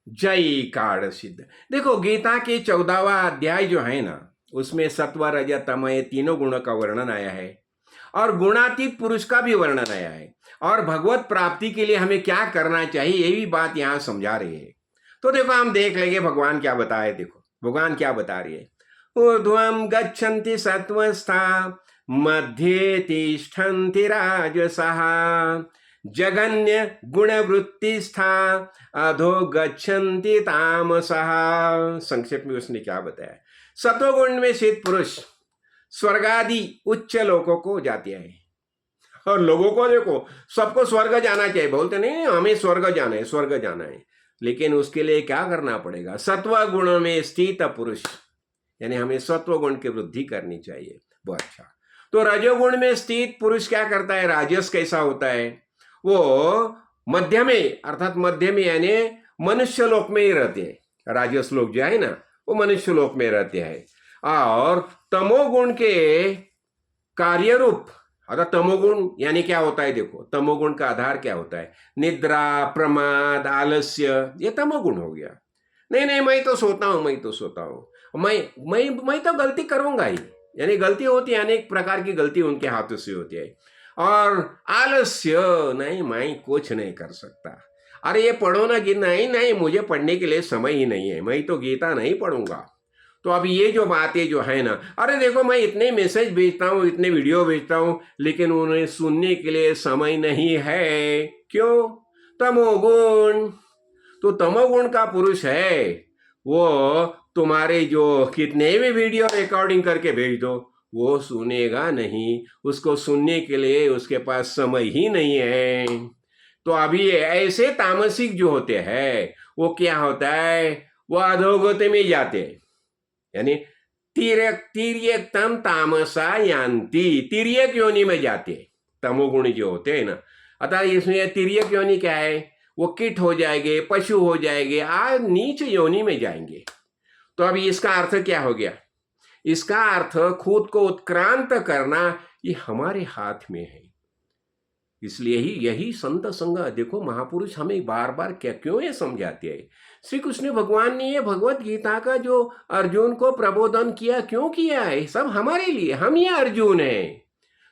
जय कार सिद्ध। देखो गीता के 14वां अध्याय जो है ना, उसमें सत्व रज तम ये तीनों गुणों का वर्णन आया है और गुणातीत पुरुष का भी वर्णन आया है और भगवत प्राप्ति के लिए हमें क्या करना चाहिए ये भी बात यहां समझा रही है। तो देखो हम देख लेंगे भगवान क्या बताए। देखो भगवान क्या बता रही है। ऊर्ध्वं गच्छन्ति सत्त्वस्था मध्ये तिष्ठन्ति राजसः जगन्य गुणवृत्तिस्था अधो गच्छन्ति तामसः। संक्षेप में उसने क्या बताया। सतोगुण में स्थित पुरुष स्वर्ग आदि उच्च लोकों को जाते हैं। और लोगों को देखो, सबको स्वर्ग जाना चाहिए, बोलते नहीं हमें स्वर्ग जाना है, स्वर्ग जाना है, लेकिन उसके लिए क्या करना पड़ेगा। सत्व गुण में स्थित पुरुष, यानी हमें सत्व गुण की वृद्धि करनी चाहिए। बहुत अच्छा। तो रजोगुण में स्थित पुरुष क्या करता है। राजस कैसा होता है, वो मध्य में, अर्थात मध्य में यानी मनुष्य लोक में ही रहते हैं। राजस लोक जो है ना, वो मनुष्य लोक में रहते हैं। और तमोगुण के कार्यरूप, अर्थात तमोगुण यानी क्या होता है। देखो तमोगुण का आधार क्या होता है। निद्रा, प्रमाद, आलस्य, ये तमोगुण हो गया। नहीं नहीं मैं तो सोता हूं, मैं तो सोता हूं, मैं तो गलती करूंगा ही, यानी गलती होती है, अनेक प्रकार की गलती उनके हाथों से होती है। और आलस्य, नहीं मैं कुछ नहीं कर सकता। अरे ये पढ़ो ना कि नहीं नहीं मुझे पढ़ने के लिए समय ही नहीं है, मैं तो गीता नहीं पढ़ूंगा। तो अब ये जो बातें जो है ना, अरे देखो मैं इतने मैसेज भेजता हूँ, इतने वीडियो भेजता हूँ, लेकिन उन्हें सुनने के लिए समय नहीं है। क्यों। तमोगुण। तो तमोगुण का पुरुष है, वो तुम्हारे जो कितने भी वीडियो रिकॉर्डिंग करके भेज दो, वो सुनेगा नहीं। उसको सुनने के लिए उसके पास समय ही नहीं है। तो अभी ऐसे तामसिक जो होते हैं, वो क्या होता है, वो अधोगति में जाते हैं। यानी तिर्यक तम तामसा यान्ति, तिर्यक योनि में जाते हैं तमोगुणी जो होते हैं ना। अतः इसमें तिर्यक योनि क्या है, वो कीट हो जाएंगे, पशु हो जाएंगे, नीच योनि में जाएंगे। तो अभी इसका अर्थ क्या हो गया। इसका अर्थ खुद को उत्क्रांत करना ये हमारे हाथ में है। इसलिए ही यही संत संग, देखो महापुरुष हमें बार बार क्या क्यों ये समझाते हैं। श्री कृष्ण भगवान ने ये भगवत गीता का जो अर्जुन को प्रबोधन किया, क्यों किया है, सब हमारे लिए, हम ये अर्जुन हैं।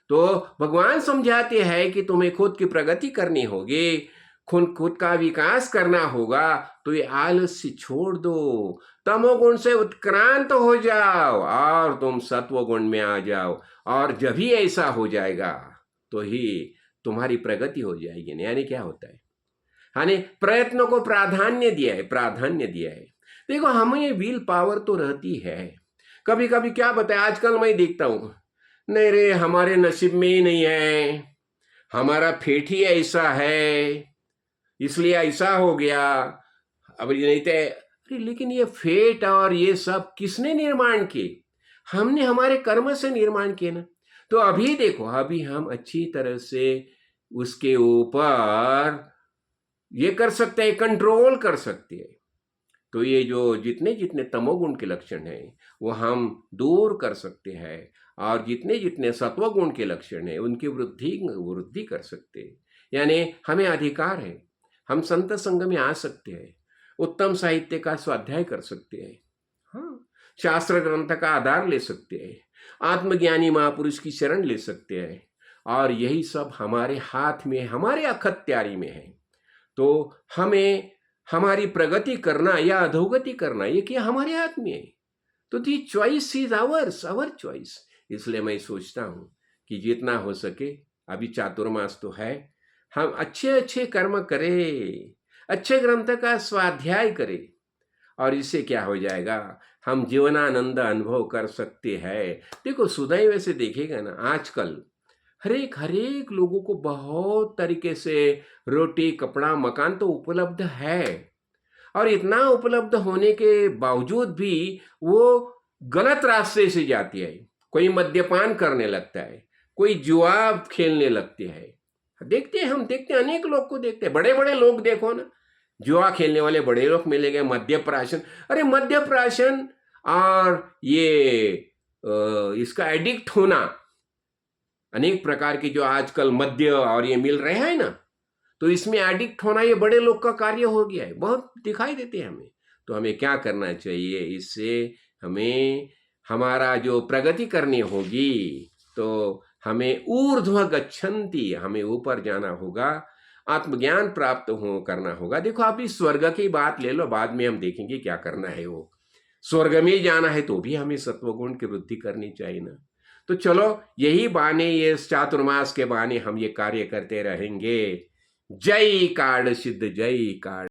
तो भगवान समझाते हैं कि तुम्हें खुद की प्रगति करनी होगी, खुद का विकास करना होगा। तो ये आलस्य छोड़ दो, तमोगुण से उत्क्रांत हो जाओ और तुम सत्व गुण में आ जाओ। और जब ही ऐसा हो जाएगा तो ही तुम्हारी प्रगति हो जाएगी। यानी क्या होता है, यानी प्रयत्नों को प्राधान्य दिया है, प्राधान्य दिया है। देखो हमें विल पावर तो रहती है। कभी कभी क्या बताए, आजकल मैं देखता हूं, नहीं रे हमारे नसीब में ही नहीं है, हमारा फेट ही ऐसा है, इसलिए ऐसा हो गया। अब ये नहीं तो, लेकिन ये फेट और ये सब किसने निर्माण किए, हमने हमारे कर्म से निर्माण किए ना। तो अभी देखो, अभी हम अच्छी तरह से उसके ऊपर ये कर सकते हैं, कंट्रोल कर सकते हैं। तो ये जो जितने जितने तमोगुण के लक्षण हैं वो हम दूर कर सकते हैं, और जितने जितने सत्वगुण के लक्षण हैं उनकी वृद्धि वृद्धि कर सकते हैं। यानी हमें अधिकार है, हम संत संग में आ सकते हैं, उत्तम साहित्य का स्वाध्याय कर सकते हैं, हाँ, शास्त्र ग्रंथ का आधार ले सकते हैं, आत्मज्ञानी महापुरुष की शरण ले सकते हैं। और यही सब हमारे हाथ में, हमारे अखत्यारी में है। तो हमें हमारी प्रगति करना या अधोगति करना ये क्या हमारे हाथ में है। तो the choice is ours, our choice. इसलिए मैं सोचता हूं कि जितना हो सके, अभी चातुर्मास तो है, हम अच्छे अच्छे कर्म करें, अच्छे ग्रंथ का स्वाध्याय करें, और इससे क्या हो जाएगा, हम जीवनानंद अनुभव कर सकते हैं। देखो सुदैव से देखेगा ना, आजकल हरेक लोगों को बहुत तरीके से रोटी, कपड़ा, मकान तो उपलब्ध है। और इतना उपलब्ध होने के बावजूद भी वो गलत रास्ते से जाती है। कोई मद्यपान करने लगता है, कोई जुआ खेलने लगते हैं। देखते हैं, हम देखते हैं, अनेक लोग को देखते हैं, बड़े बड़े लोग देखो ना, जुआ खेलने वाले बड़े लोग मिलेंगे। मद्यप्राशन, अरे मद्यप्राशन और ये इसका एडिक्ट होना, अनेक प्रकार की जो आजकल मद्य और ये मिल रहे हैं ना, तो इसमें एडिक्ट होना ये बड़े लोग का कार्य हो गया है, बहुत दिखाई देते हैं हमें। तो हमें क्या करना चाहिए, इससे हमें हमारा जो प्रगति करनी होगी, तो हमें ऊर्ध्व गच्छन्ति, हमें ऊपर जाना होगा, आत्मज्ञान प्राप्त हो करना होगा। देखो आप इस स्वर्ग की बात ले लो, बाद में हम देखेंगे क्या करना है। वो स्वर्ग में जाना है तो भी हमें सत्वगुण की वृद्धि करनी चाहिए ना। तो चलो यही बहाने, ये चातुर्मास के बहाने हम ये कार्य करते रहेंगे। जय कार्ड सिद्ध, जय कार्ड।